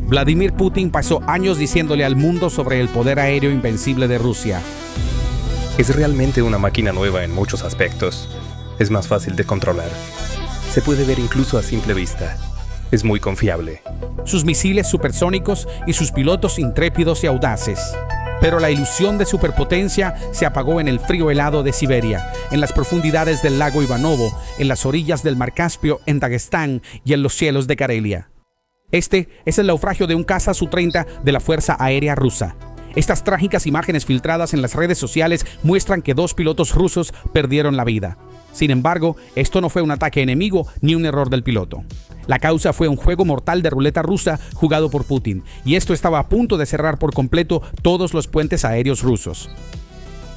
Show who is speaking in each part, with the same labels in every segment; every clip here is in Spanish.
Speaker 1: Vladimir Putin pasó años diciéndole al mundo sobre el poder aéreo invencible de Rusia.
Speaker 2: Es realmente una máquina nueva en muchos aspectos. Es más fácil de controlar. Se puede ver incluso a simple vista. Es muy confiable.
Speaker 1: Sus misiles supersónicos y sus pilotos intrépidos y audaces. Pero la ilusión de superpotencia se apagó en el frío helado de Siberia, en las profundidades del lago Ivanovo, en las orillas del mar Caspio, en Dagestán y en los cielos de Karelia. Este es el naufragio de un caza Su-30 de la Fuerza Aérea Rusa. Estas trágicas imágenes filtradas en las redes sociales muestran que 2 pilotos rusos perdieron la vida. Sin embargo, esto no fue un ataque enemigo ni un error del piloto. La causa fue un juego mortal de ruleta rusa jugado por Putin, y esto estaba a punto de cerrar por completo todos los puentes aéreos rusos.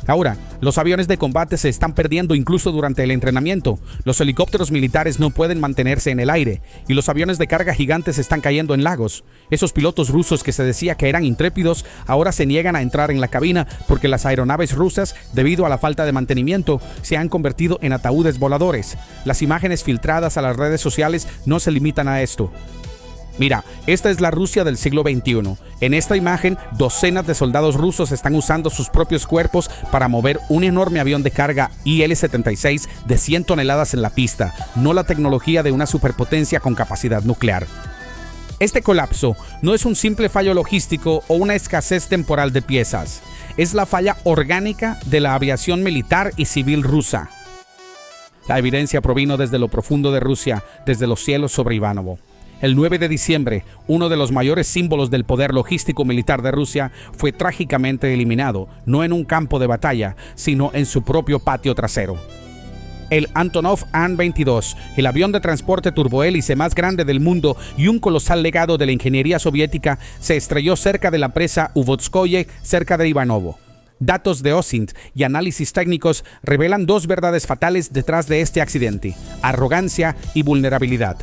Speaker 1: Ahora, los aviones de combate se están perdiendo incluso durante el entrenamiento. Los helicópteros militares no pueden mantenerse en el aire y los aviones de carga gigantes están cayendo en lagos. Esos pilotos rusos que se decía que eran intrépidos ahora se niegan a entrar en la cabina porque las aeronaves rusas, debido a la falta de mantenimiento, se han convertido en ataúdes voladores. Las imágenes filtradas a las redes sociales no se limitan a esto. Mira, esta es la Rusia del siglo XXI. En esta imagen, docenas de soldados rusos están usando sus propios cuerpos para mover un enorme avión de carga Il-76 de 100 toneladas en la pista, no la tecnología de una superpotencia con capacidad nuclear. Este colapso no es un simple fallo logístico o una escasez temporal de piezas. Es la falla orgánica de la aviación militar y civil rusa. La evidencia provino desde lo profundo de Rusia, desde los cielos sobre Ivanovo. El 9 de diciembre, uno de los mayores símbolos del poder logístico militar de Rusia fue trágicamente eliminado, no en un campo de batalla, sino en su propio patio trasero. El Antonov An-22, el avión de transporte turbohélice más grande del mundo y un colosal legado de la ingeniería soviética, se estrelló cerca de la presa Uvotskoye, cerca de Ivanovo. Datos de OSINT y análisis técnicos revelan 2 verdades fatales detrás de este accidente: arrogancia y vulnerabilidad.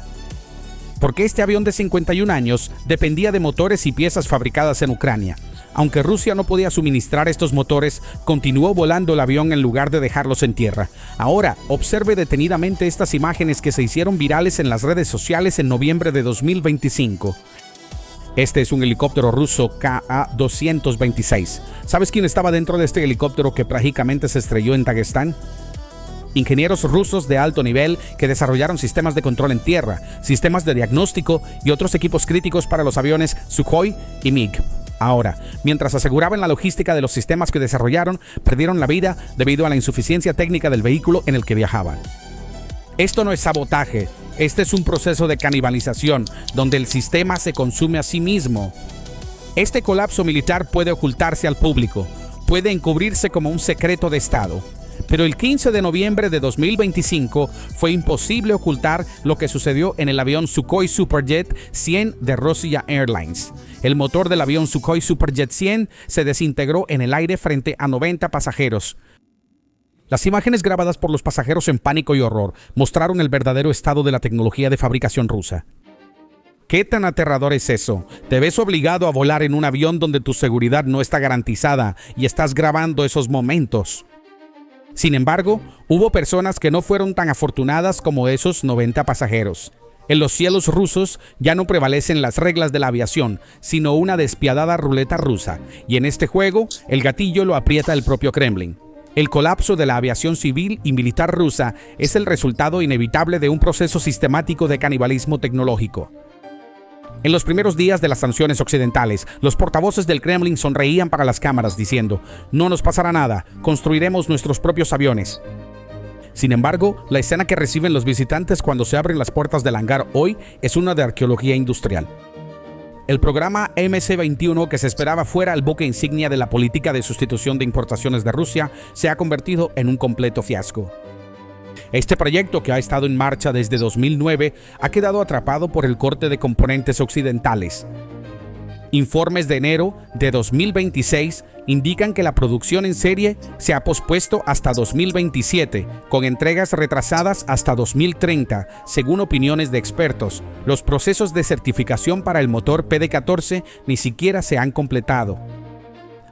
Speaker 1: Porque este avión de 51 años dependía de motores y piezas fabricadas en Ucrania. Aunque Rusia no podía suministrar estos motores, continuó volando el avión en lugar de dejarlos en tierra. Ahora, observe detenidamente estas imágenes que se hicieron virales en las redes sociales en noviembre de 2025. Este es un helicóptero ruso Ka-226. ¿Sabes quién estaba dentro de este helicóptero que trágicamente se estrelló en Dagestán? Ingenieros rusos de alto nivel que desarrollaron sistemas de control en tierra, sistemas de diagnóstico y otros equipos críticos para los aviones Sukhoi y MiG. Ahora, mientras aseguraban la logística de los sistemas que desarrollaron, perdieron la vida debido a la insuficiencia técnica del vehículo en el que viajaban. Esto no es sabotaje, este es un proceso de canibalización, donde el sistema se consume a sí mismo. Este colapso militar puede ocultarse al público, puede encubrirse como un secreto de Estado. Pero el 15 de noviembre de 2025 fue imposible ocultar lo que sucedió en el avión Sukhoi Superjet 100 de Rossiya Airlines. El motor del avión Sukhoi Superjet 100 se desintegró en el aire frente a 90 pasajeros. Las imágenes grabadas por los pasajeros en pánico y horror mostraron el verdadero estado de la tecnología de fabricación rusa. ¿Qué tan aterrador es eso? Te ves obligado a volar en un avión donde tu seguridad no está garantizada y estás grabando esos momentos. Sin embargo, hubo personas que no fueron tan afortunadas como esos 90 pasajeros. En los cielos rusos ya no prevalecen las reglas de la aviación, sino una despiadada ruleta rusa, y en este juego el gatillo lo aprieta el propio Kremlin. El colapso de la aviación civil y militar rusa es el resultado inevitable de un proceso sistemático de canibalismo tecnológico. En los primeros días de las sanciones occidentales, los portavoces del Kremlin sonreían para las cámaras diciendo: no nos pasará nada, construiremos nuestros propios aviones. Sin embargo, la escena que reciben los visitantes cuando se abren las puertas del hangar hoy es una de arqueología industrial. El programa MC-21, que se esperaba fuera el buque insignia de la política de sustitución de importaciones de Rusia, se ha convertido en un completo fiasco. Este proyecto, que ha estado en marcha desde 2009, ha quedado atrapado por el corte de componentes occidentales. Informes de enero de 2026 indican que la producción en serie se ha pospuesto hasta 2027, con entregas retrasadas hasta 2030, según opiniones de expertos. Los procesos de certificación para el motor PD-14 ni siquiera se han completado.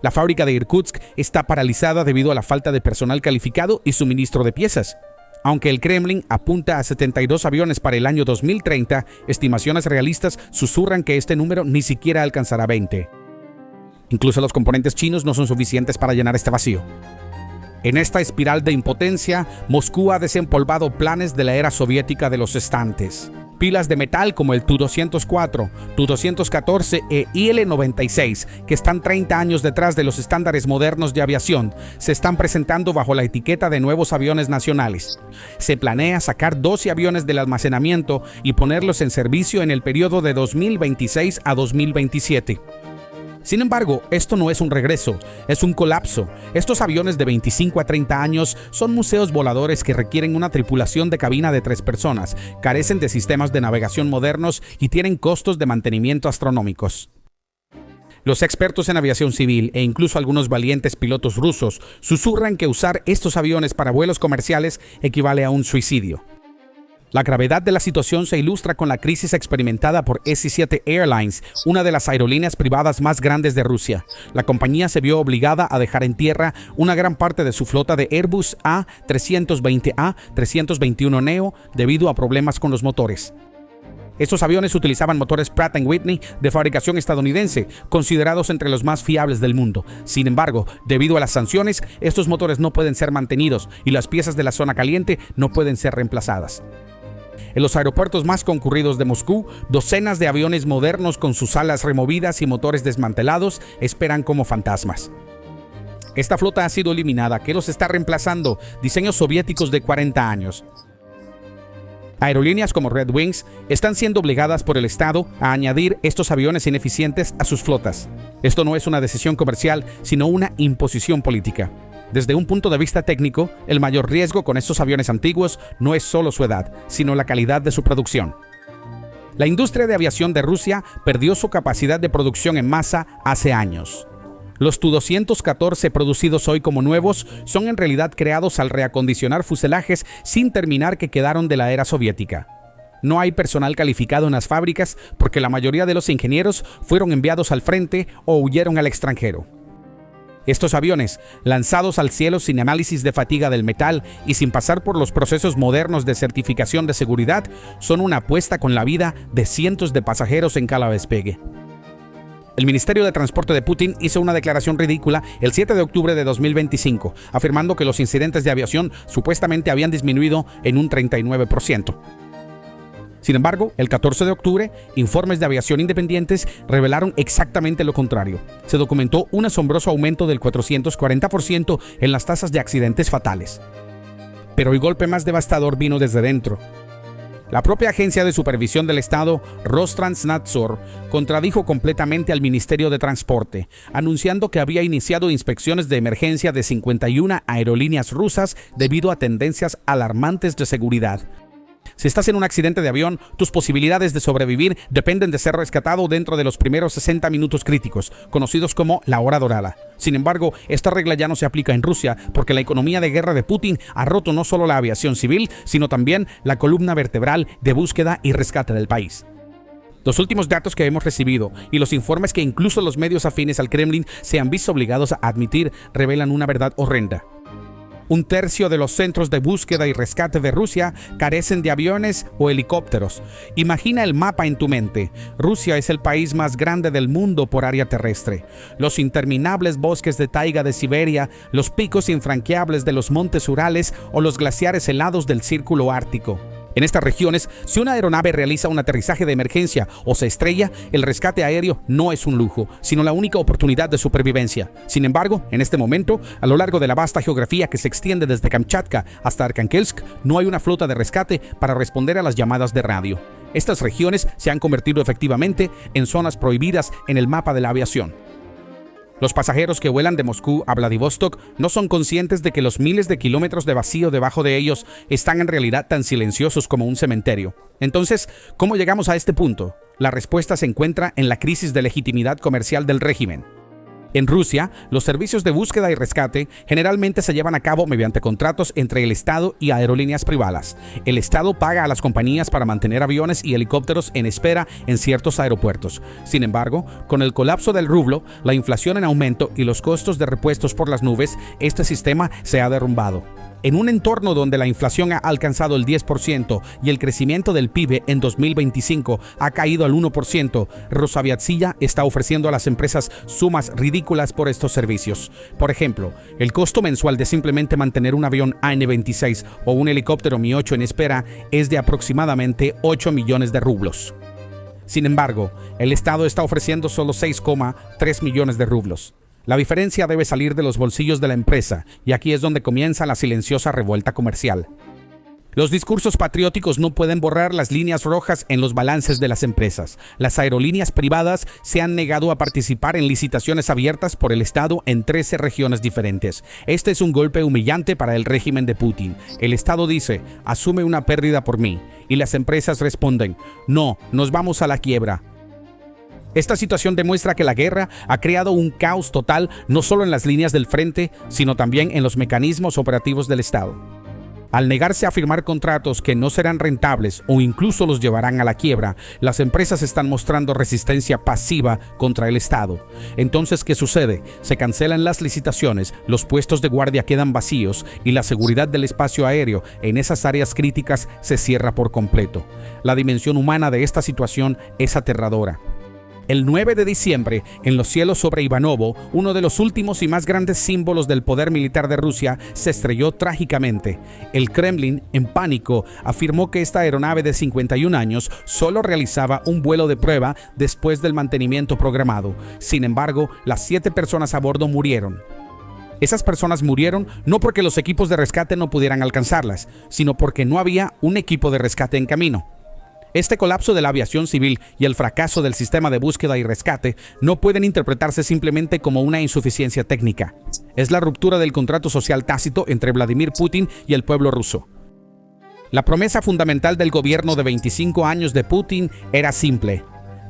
Speaker 1: La fábrica de Irkutsk está paralizada debido a la falta de personal calificado y suministro de piezas. Aunque el Kremlin apunta a 72 aviones para el año 2030, estimaciones realistas susurran que este número ni siquiera alcanzará 20. Incluso los componentes chinos no son suficientes para llenar este vacío. En esta espiral de impotencia, Moscú ha desempolvado planes de la era soviética de los estantes. Pilas de metal como el Tu-204, Tu-214 e Il-96, que están 30 años detrás de los estándares modernos de aviación, se están presentando bajo la etiqueta de nuevos aviones nacionales. Se planea sacar 12 aviones del almacenamiento y ponerlos en servicio en el periodo de 2026 a 2027. Sin embargo, esto no es un regreso, es un colapso. Estos aviones de 25 a 30 años son museos voladores que requieren una tripulación de cabina de 3 personas, carecen de sistemas de navegación modernos y tienen costos de mantenimiento astronómicos. Los expertos en aviación civil e incluso algunos valientes pilotos rusos susurran que usar estos aviones para vuelos comerciales equivale a un suicidio. La gravedad de la situación se ilustra con la crisis experimentada por SI-7 Airlines, una de las aerolíneas privadas más grandes de Rusia. La compañía se vio obligada a dejar en tierra una gran parte de su flota de Airbus A320A, 321neo debido a problemas con los motores. Estos aviones utilizaban motores Pratt & Whitney de fabricación estadounidense, considerados entre los más fiables del mundo. Sin embargo, debido a las sanciones, estos motores no pueden ser mantenidos y las piezas de la zona caliente no pueden ser reemplazadas. En los aeropuertos más concurridos de Moscú, docenas de aviones modernos con sus alas removidas y motores desmantelados esperan como fantasmas. Esta flota ha sido eliminada. ¿Qué los está reemplazando? Diseños soviéticos de 40 años. Aerolíneas como Red Wings están siendo obligadas por el Estado a añadir estos aviones ineficientes a sus flotas. Esto no es una decisión comercial, sino una imposición política. Desde un punto de vista técnico, el mayor riesgo con estos aviones antiguos no es solo su edad, sino la calidad de su producción. La industria de aviación de Rusia perdió su capacidad de producción en masa hace años. Los Tu-214 producidos hoy como nuevos son en realidad creados al reacondicionar fuselajes sin terminar que quedaron de la era soviética. No hay personal calificado en las fábricas porque la mayoría de los ingenieros fueron enviados al frente o huyeron al extranjero. Estos aviones, lanzados al cielo sin análisis de fatiga del metal y sin pasar por los procesos modernos de certificación de seguridad, son una apuesta con la vida de cientos de pasajeros en cada despegue. El Ministerio de Transporte de Putin hizo una declaración ridícula el 7 de octubre de 2025, afirmando que los incidentes de aviación supuestamente habían disminuido en un 39%. Sin embargo, el 14 de octubre, informes de aviación independientes revelaron exactamente lo contrario. Se documentó un asombroso aumento del 440% en las tasas de accidentes fatales. Pero el golpe más devastador vino desde dentro. La propia agencia de supervisión del Estado, Rostransnadzor, contradijo completamente al Ministerio de Transporte, anunciando que había iniciado inspecciones de emergencia de 51 aerolíneas rusas debido a tendencias alarmantes de seguridad. Si estás en un accidente de avión, tus posibilidades de sobrevivir dependen de ser rescatado dentro de los primeros 60 minutos críticos, conocidos como la hora dorada. Sin embargo, esta regla ya no se aplica en Rusia porque la economía de guerra de Putin ha roto no solo la aviación civil, sino también la columna vertebral de búsqueda y rescate del país. Los últimos datos que hemos recibido y los informes que incluso los medios afines al Kremlin se han visto obligados a admitir revelan una verdad horrenda. Un tercio de los centros de búsqueda y rescate de Rusia carecen de aviones o helicópteros. Imagina el mapa en tu mente. Rusia es el país más grande del mundo por área terrestre. Los interminables bosques de taiga de Siberia, los picos infranqueables de los montes Urales o los glaciares helados del Círculo Ártico. En estas regiones, si una aeronave realiza un aterrizaje de emergencia o se estrella, el rescate aéreo no es un lujo, sino la única oportunidad de supervivencia. Sin embargo, en este momento, a lo largo de la vasta geografía que se extiende desde Kamchatka hasta Arkhangelsk, no hay una flota de rescate para responder a las llamadas de radio. Estas regiones se han convertido efectivamente en zonas prohibidas en el mapa de la aviación. Los pasajeros que vuelan de Moscú a Vladivostok no son conscientes de que los miles de kilómetros de vacío debajo de ellos están en realidad tan silenciosos como un cementerio. Entonces, ¿cómo llegamos a este punto? La respuesta se encuentra en la crisis de legitimidad comercial del régimen. En Rusia, los servicios de búsqueda y rescate generalmente se llevan a cabo mediante contratos entre el Estado y aerolíneas privadas. El Estado paga a las compañías para mantener aviones y helicópteros en espera en ciertos aeropuertos. Sin embargo, con el colapso del rublo, la inflación en aumento y los costos de repuestos por las nubes, este sistema se ha derrumbado. En un entorno donde la inflación ha alcanzado el 10% y el crecimiento del PIB en 2025 ha caído al 1%, Rosaviatsia está ofreciendo a las empresas sumas ridículas por estos servicios. Por ejemplo, el costo mensual de simplemente mantener un avión AN-26 o un helicóptero Mi-8 en espera es de aproximadamente 8 millones de rublos. Sin embargo, el Estado está ofreciendo solo 6,3 millones de rublos. La diferencia debe salir de los bolsillos de la empresa, y aquí es donde comienza la silenciosa revuelta comercial. Los discursos patrióticos no pueden borrar las líneas rojas en los balances de las empresas. Las aerolíneas privadas se han negado a participar en licitaciones abiertas por el Estado en 13 regiones diferentes. Este es un golpe humillante para el régimen de Putin. El Estado dice, asume una pérdida por mí, y las empresas responden, no, nos vamos a la quiebra. Esta situación demuestra que la guerra ha creado un caos total no solo en las líneas del frente, sino también en los mecanismos operativos del Estado. Al negarse a firmar contratos que no serán rentables o incluso los llevarán a la quiebra, las empresas están mostrando resistencia pasiva contra el Estado. Entonces, ¿qué sucede? Se cancelan las licitaciones, los puestos de guardia quedan vacíos y la seguridad del espacio aéreo en esas áreas críticas se cierra por completo. La dimensión humana de esta situación es aterradora. El 9 de diciembre, en los cielos sobre Ivanovo, uno de los últimos y más grandes símbolos del poder militar de Rusia se estrelló trágicamente. El Kremlin, en pánico, afirmó que esta aeronave de 51 años solo realizaba un vuelo de prueba después del mantenimiento programado. Sin embargo, las 7 personas a bordo murieron. Esas personas murieron no porque los equipos de rescate no pudieran alcanzarlas, sino porque no había un equipo de rescate en camino. Este colapso de la aviación civil y el fracaso del sistema de búsqueda y rescate no pueden interpretarse simplemente como una insuficiencia técnica. Es la ruptura del contrato social tácito entre Vladimir Putin y el pueblo ruso. La promesa fundamental del gobierno de 25 años de Putin era simple: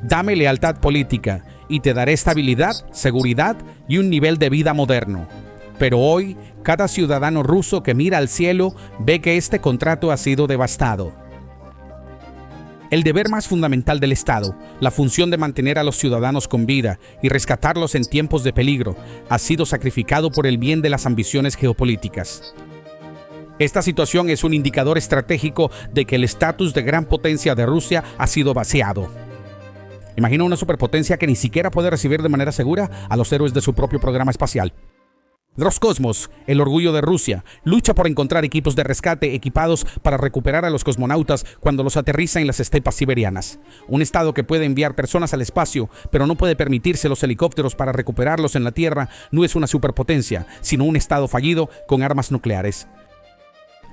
Speaker 1: dame lealtad política y te daré estabilidad, seguridad y un nivel de vida moderno. Pero hoy, cada ciudadano ruso que mira al cielo ve que este contrato ha sido devastado. El deber más fundamental del Estado, la función de mantener a los ciudadanos con vida y rescatarlos en tiempos de peligro, ha sido sacrificado por el bien de las ambiciones geopolíticas. Esta situación es un indicador estratégico de que el estatus de gran potencia de Rusia ha sido vaciado. Imagina una superpotencia que ni siquiera puede recibir de manera segura a los héroes de su propio programa espacial. Roscosmos, el orgullo de Rusia, lucha por encontrar equipos de rescate equipados para recuperar a los cosmonautas cuando los aterriza en las estepas siberianas. Un Estado que puede enviar personas al espacio, pero no puede permitirse los helicópteros para recuperarlos en la Tierra, no es una superpotencia, sino un Estado fallido con armas nucleares.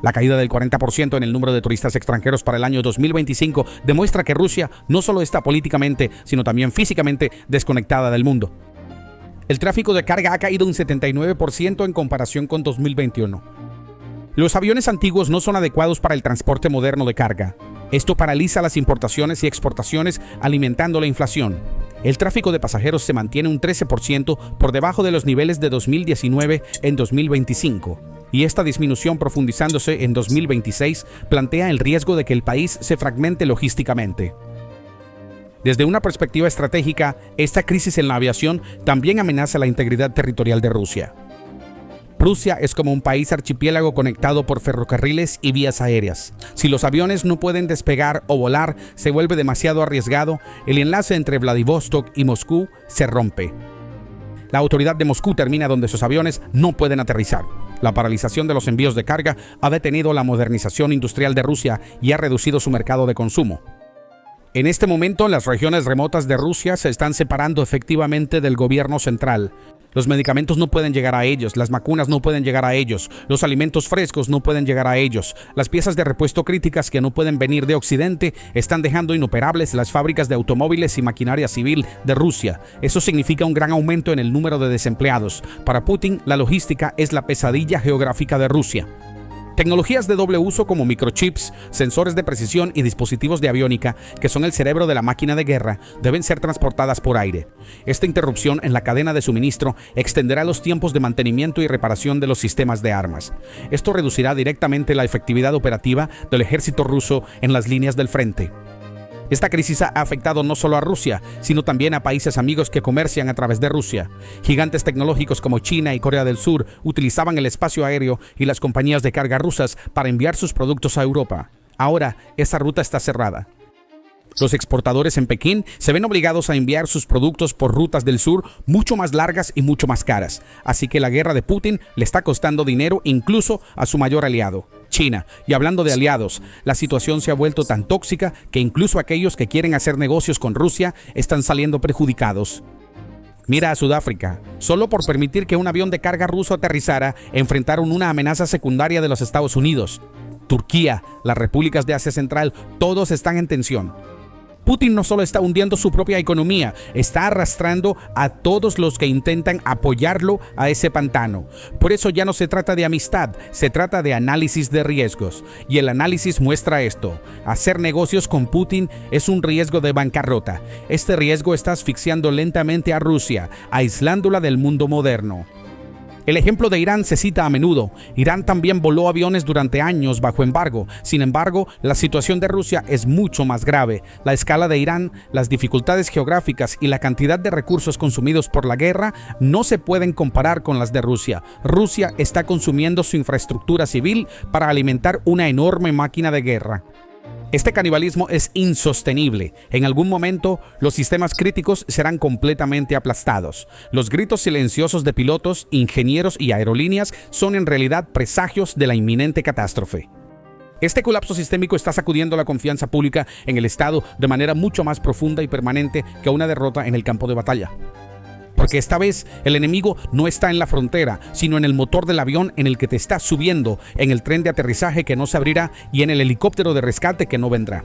Speaker 1: La caída del 40% en el número de turistas extranjeros para el año 2025 demuestra que Rusia no solo está políticamente, sino también físicamente desconectada del mundo. El tráfico de carga ha caído un 79% en comparación con 2021. Los aviones antiguos no son adecuados para el transporte moderno de carga. Esto paraliza las importaciones y exportaciones, alimentando la inflación. El tráfico de pasajeros se mantiene un 13% por debajo de los niveles de 2019 en 2025. Y esta disminución, profundizándose en 2026, plantea el riesgo de que el país se fragmente logísticamente. Desde una perspectiva estratégica, esta crisis en la aviación también amenaza la integridad territorial de Rusia. Rusia es como un país archipiélago conectado por ferrocarriles y vías aéreas. Si los aviones no pueden despegar o volar, se vuelve demasiado arriesgado, el enlace entre Vladivostok y Moscú se rompe. La autoridad de Moscú termina donde sus aviones no pueden aterrizar. La paralización de los envíos de carga ha detenido la modernización industrial de Rusia y ha reducido su mercado de consumo. En este momento, las regiones remotas de Rusia se están separando efectivamente del gobierno central. Los medicamentos no pueden llegar a ellos, las vacunas no pueden llegar a ellos, los alimentos frescos no pueden llegar a ellos. Las piezas de repuesto críticas que no pueden venir de Occidente están dejando inoperables las fábricas de automóviles y maquinaria civil de Rusia. Eso significa un gran aumento en el número de desempleados. Para Putin, la logística es la pesadilla geográfica de Rusia. Tecnologías de doble uso como microchips, sensores de precisión y dispositivos de aviónica, que son el cerebro de la máquina de guerra, deben ser transportadas por aire. Esta interrupción en la cadena de suministro extenderá los tiempos de mantenimiento y reparación de los sistemas de armas. Esto reducirá directamente la efectividad operativa del ejército ruso en las líneas del frente. Esta crisis ha afectado no solo a Rusia, sino también a países amigos que comercian a través de Rusia. Gigantes tecnológicos como China y Corea del Sur utilizaban el espacio aéreo y las compañías de carga rusas para enviar sus productos a Europa. Ahora, esa ruta está cerrada. Los exportadores en Pekín se ven obligados a enviar sus productos por rutas del sur mucho más largas y mucho más caras. Así que la guerra de Putin le está costando dinero incluso a su mayor aliado, China. Y hablando de aliados, la situación se ha vuelto tan tóxica que incluso aquellos que quieren hacer negocios con Rusia están saliendo perjudicados. Mira a Sudáfrica. Solo por permitir que un avión de carga ruso aterrizara, enfrentaron una amenaza secundaria de los Estados Unidos. Turquía, las repúblicas de Asia Central, todos están en tensión. Putin no solo está hundiendo su propia economía, está arrastrando a todos los que intentan apoyarlo a ese pantano. Por eso ya no se trata de amistad, se trata de análisis de riesgos. Y el análisis muestra esto: hacer negocios con Putin es un riesgo de bancarrota. Este riesgo está asfixiando lentamente a Rusia, aislándola del mundo moderno. El ejemplo de Irán se cita a menudo. Irán también voló aviones durante años bajo embargo. Sin embargo, la situación de Rusia es mucho más grave. La escala de Irán, las dificultades geográficas y la cantidad de recursos consumidos por la guerra no se pueden comparar con las de Rusia. Rusia está consumiendo su infraestructura civil para alimentar una enorme máquina de guerra. Este canibalismo es insostenible. En algún momento, los sistemas críticos serán completamente aplastados. Los gritos silenciosos de pilotos, ingenieros y aerolíneas son en realidad presagios de la inminente catástrofe. Este colapso sistémico está sacudiendo la confianza pública en el Estado de manera mucho más profunda y permanente que una derrota en el campo de batalla. Porque esta vez el enemigo no está en la frontera, sino en el motor del avión en el que te estás subiendo, en el tren de aterrizaje que no se abrirá y en el helicóptero de rescate que no vendrá.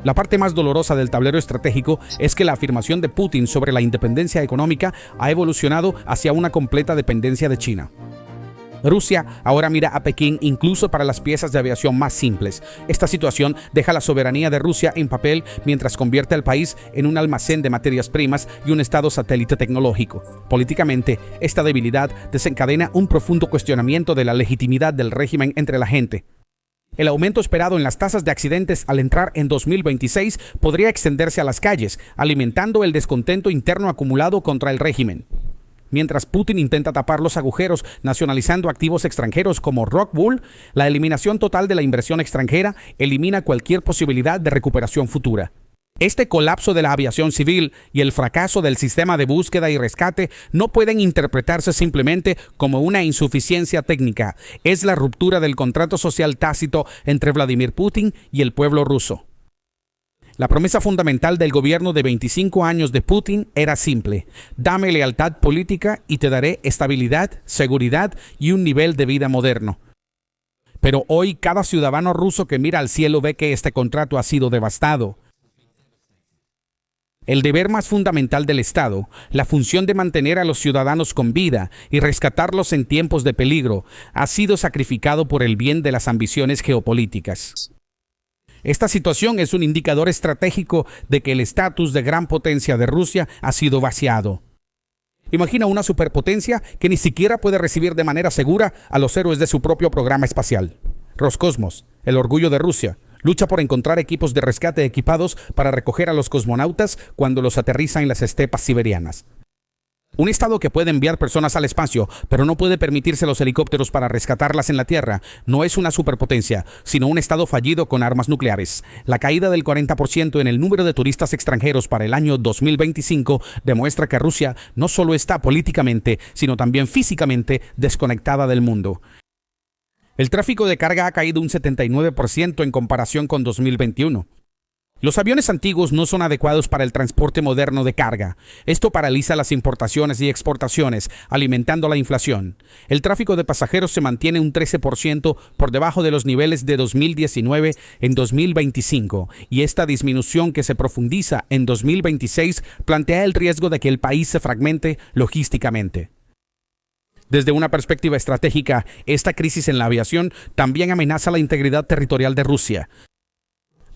Speaker 1: La parte más dolorosa del tablero estratégico es que la afirmación de Putin sobre la independencia económica ha evolucionado hacia una completa dependencia de China. Rusia ahora mira a Pekín incluso para las piezas de aviación más simples. Esta situación deja la soberanía de Rusia en papel mientras convierte al país en un almacén de materias primas y un estado satélite tecnológico. Políticamente, esta debilidad desencadena un profundo cuestionamiento de la legitimidad del régimen entre la gente. El aumento esperado en las tasas de accidentes al entrar en 2026 podría extenderse a las calles, alimentando el descontento interno acumulado contra el régimen. Mientras Putin intenta tapar los agujeros nacionalizando activos extranjeros como Rockwool, la eliminación total de la inversión extranjera elimina cualquier posibilidad de recuperación futura. Este colapso de la aviación civil y el fracaso del sistema de búsqueda y rescate no pueden interpretarse simplemente como una insuficiencia técnica. Es la ruptura del contrato social tácito entre Vladimir Putin y el pueblo ruso. La promesa fundamental del gobierno de 25 años de Putin era simple: dame lealtad política y te daré estabilidad, seguridad y un nivel de vida moderno. Pero hoy cada ciudadano ruso que mira al cielo ve que este contrato ha sido devastado. El deber más fundamental del Estado, la función de mantener a los ciudadanos con vida y rescatarlos en tiempos de peligro, ha sido sacrificado por el bien de las ambiciones geopolíticas. Esta situación es un indicador estratégico de que el estatus de gran potencia de Rusia ha sido vaciado. Imagina una superpotencia que ni siquiera puede recibir de manera segura a los héroes de su propio programa espacial. Roscosmos, el orgullo de Rusia, lucha por encontrar equipos de rescate equipados para recoger a los cosmonautas cuando los aterriza en las estepas siberianas. Un estado que puede enviar personas al espacio, pero no puede permitirse los helicópteros para rescatarlas en la Tierra, no es una superpotencia, sino un estado fallido con armas nucleares. La caída del 40% en el número de turistas extranjeros para el año 2025 demuestra que Rusia no solo está políticamente, sino también físicamente desconectada del mundo. El tráfico de carga ha caído un 79% en comparación con 2021. Los aviones antiguos no son adecuados para el transporte moderno de carga. Esto paraliza las importaciones y exportaciones, alimentando la inflación. El tráfico de pasajeros se mantiene un 13% por debajo de los niveles de 2019 en 2025, y esta disminución que se profundiza en 2026 plantea el riesgo de que el país se fragmente logísticamente. Desde una perspectiva estratégica, esta crisis en la aviación también amenaza la integridad territorial de Rusia.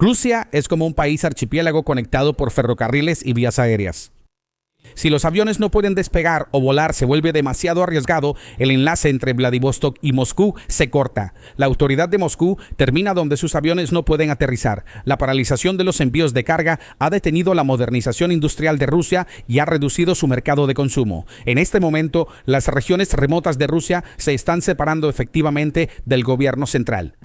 Speaker 1: Rusia es como un país archipiélago conectado por ferrocarriles y vías aéreas. Si los aviones no pueden despegar o volar, se vuelve demasiado arriesgado, el enlace entre Vladivostok y Moscú se corta. La autoridad de Moscú termina donde sus aviones no pueden aterrizar. La paralización de los envíos de carga ha detenido la modernización industrial de Rusia y ha reducido su mercado de consumo. En este momento, las regiones remotas de Rusia se están separando efectivamente del gobierno central.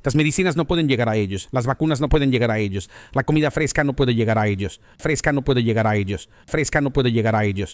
Speaker 1: Las medicinas no pueden llegar a ellos, las vacunas no pueden llegar a ellos, la comida fresca no puede llegar a ellos, fresca no puede llegar a ellos, fresca no puede llegar a ellos.